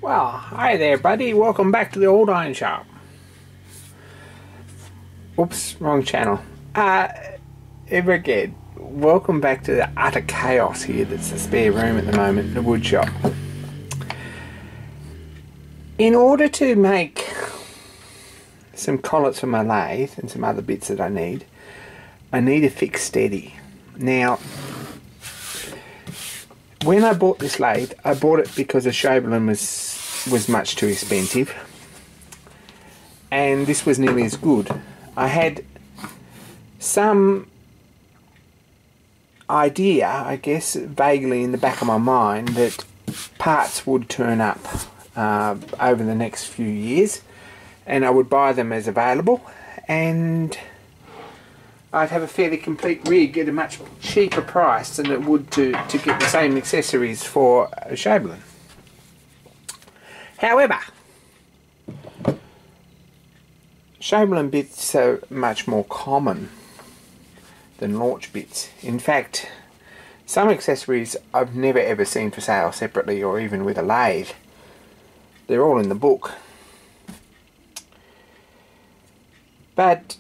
Well, hi there buddy, welcome back to the old iron shop. Oops, wrong channel. Ever again, welcome back to the utter chaos here that's the spare room at the moment in the wood shop. In order to make some collets for my lathe and some other bits that I need a fixed steady. Now, when I bought this lathe, I bought it because a Chauvelin was much too expensive, and this was nearly as good. I had some idea, I guess, vaguely in the back of my mind that parts would turn up over the next few years, and I would buy them as available, and I'd have a fairly complete rig at a much cheaper price than it would to get the same accessories for a Chauvelin. However, Chauvelin bits are much more common than Lorch bits. In fact, some accessories I've never ever seen for sale separately or even with a lathe. They're all in the book. But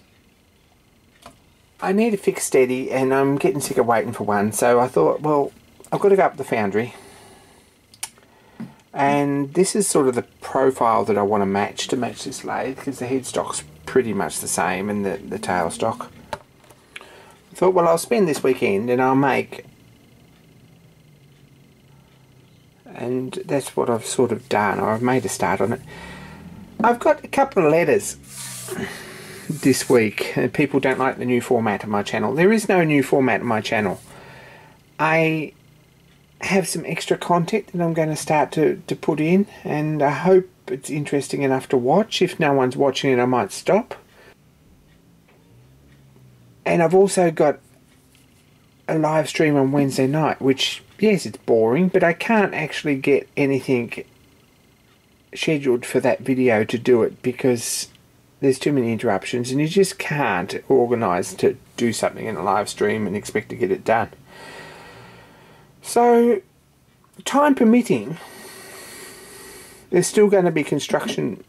I need a fixed steady and I'm getting sick of waiting for one, so I thought, well, I've got to go up to the foundry, and this is sort of the profile that I want to match this lathe, because the headstock's pretty much the same and the tailstock. I thought, well, I'll spend this weekend and I'll make, and that's what I've sort of done. I've made a start on it. I've got a couple of letters this week. People don't like the new format of my channel. There is no new format of my channel. I have some extra content that I'm going to start to put in, and I hope it's interesting enough to watch. If no one's watching it, I might stop. And I've also got a live stream on Wednesday night, which, yes, it's boring, but I can't actually get anything scheduled for that video to do it because there's too many interruptions, and you just can't organise to do something in a live stream and expect to get it done. So, time permitting, there's still going to be construction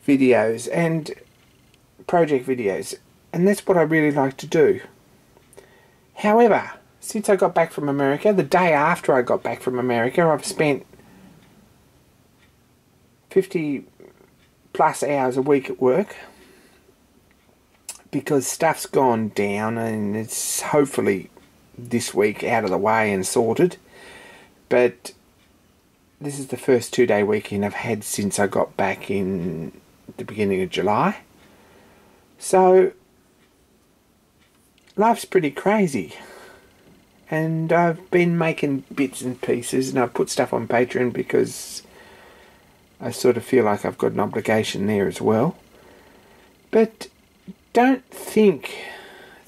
videos and project videos, and that's what I really like to do. However, since I got back from America, the day after I got back from America, I've spent 50 plus hours a week at work because stuff's gone down, and it's hopefully this week out of the way and sorted, but this is the first 2-day weekend I've had since I got back in the beginning of July. So life's pretty crazy, and I've been making bits and pieces, and I've put stuff on Patreon because I sort of feel like I've got an obligation there as well. But don't think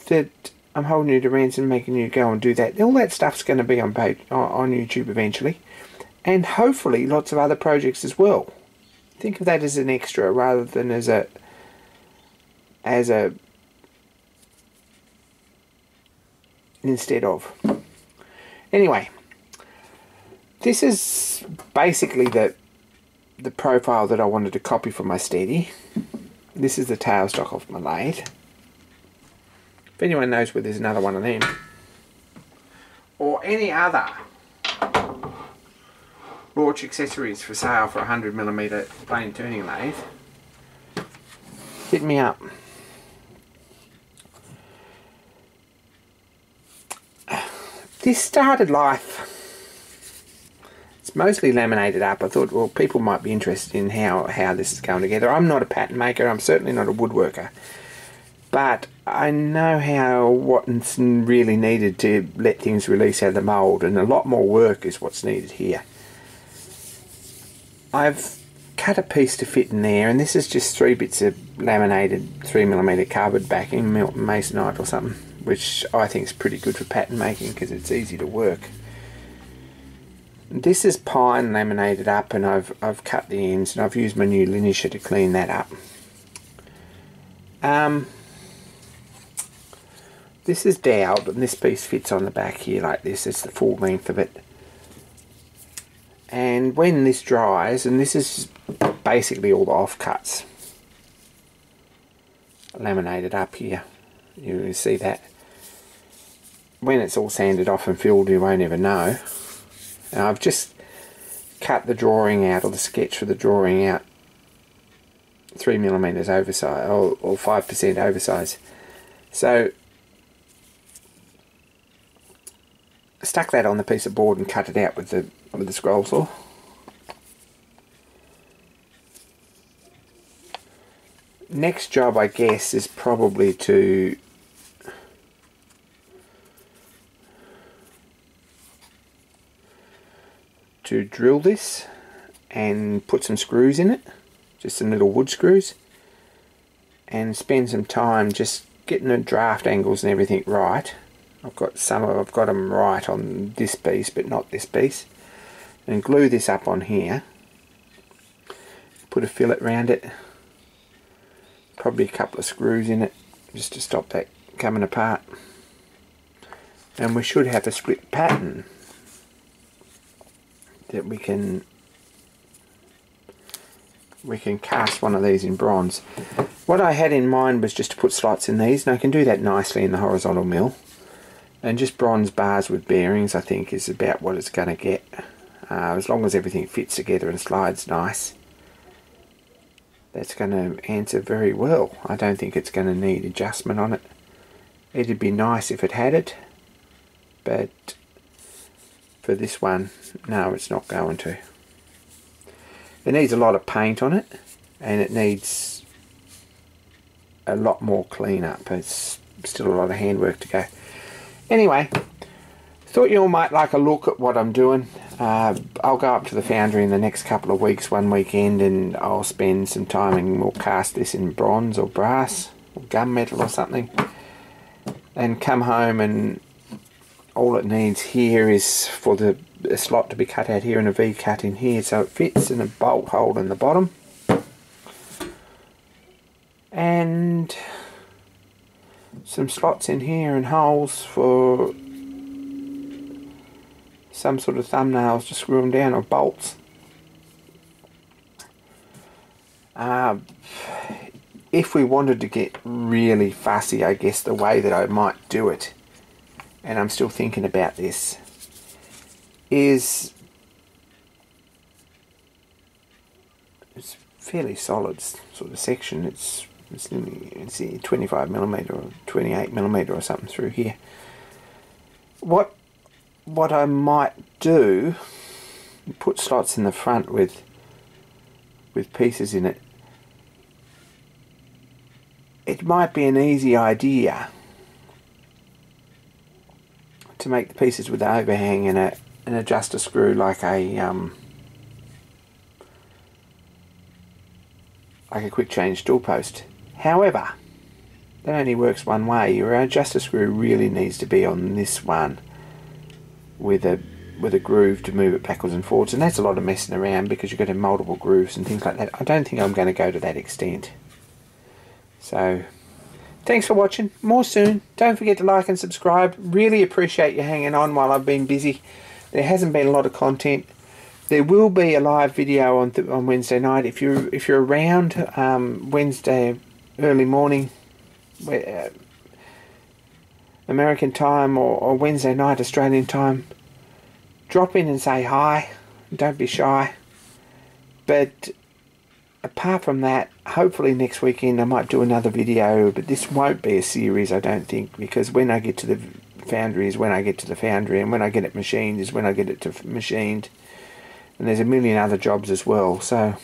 that I'm holding you to ransom, making you go and do that. All that stuff's going to be on YouTube eventually, and hopefully lots of other projects as well. Think of that as an extra rather than as a instead of. Anyway, this is basically the profile that I wanted to copy for my steady. This is the tailstock of my lathe. If anyone knows where there's another one of them, or any other Lorch accessories for sale for 100mm plain turning lathe, hit me up. This started life, it's mostly laminated up. I thought, well, people might be interested in how this is going together. I'm not a pattern maker, I'm certainly not a woodworker, but I know what's really needed to let things release out of the mould, and a lot more work is what's needed here. I've cut a piece to fit in there, and this is just 3 bits of laminated 3mm cardboard backing, masonite or something, which I think is pretty good for pattern making because it's easy to work. This is pine laminated up, and I've cut the ends, and I've used my new linisher to clean that up. This is doweled, and this piece fits on the back here like this. It's the full length of it. And when this dries, and this is basically all the offcuts laminated up here, you see that. When it's all sanded off and filled, you won't ever know. And I've just cut the drawing out, or the sketch for the drawing out, 3mm oversize, or 5% oversize. So I stuck that on the piece of board and cut it out with the scroll saw. Next job, I guess, is probably to drill this and put some screws in it, just some little wood screws, and spend some time just getting the draft angles and everything right. I've got them right on this piece, but not this piece, and glue this up on here, put a fillet around it, probably a couple of screws in it just to stop that coming apart, and we should have a split pattern that we can cast one of these in bronze. What I had in mind was just to put slots in these, and I can do that nicely in the horizontal mill, and just bronze bars with bearings I think is about what it's going to get, as long as everything fits together and slides nice. That's going to answer very well. I don't think it's going to need adjustment on it. It'd be nice if it had it, but for this one, no, it's not going to. It needs a lot of paint on it, and it needs a lot more cleanup. It's still a lot of handwork to go. Anyway, thought you all might like a look at what I'm doing. I'll go up to the foundry in the next couple of weeks, one weekend, and I'll spend some time and we'll cast this in bronze or brass or gunmetal or something, and come home, and all it needs here is for the slot to be cut out here and a V cut in here so it fits, and a bolt hole in the bottom, and some slots in here and holes for some sort of thumbnails to screw them down, or bolts. If we wanted to get really fussy, I guess the way that I might do it, and I'm still thinking about this, is it's fairly solid sort of section. It's 25mm or 28mm or something through here. What I might do, put slots in the front with pieces in it. It might be an easy idea to make the pieces with the overhang and an adjuster screw like a quick change stool post. However, that only works one way. Your adjuster screw really needs to be on this one with a groove to move it backwards and forwards, and that's a lot of messing around because you've got to have multiple grooves and things like that. I don't think I'm going to go to that extent. So thanks for watching. More soon. Don't forget to like and subscribe. Really appreciate you hanging on while I've been busy. There hasn't been a lot of content. There will be a live video on Wednesday night if you're around. Wednesday early morning, American time, or Wednesday night Australian time. Drop in and say hi. Don't be shy. But apart from that, hopefully next weekend I might do another video, but this won't be a series, I don't think, because when I get to the foundry is when I get to the foundry, and when I get it machined is when I get it machined, and there's a million other jobs as well. So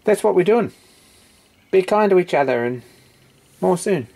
that's what we're doing. Be kind to each other, and more soon.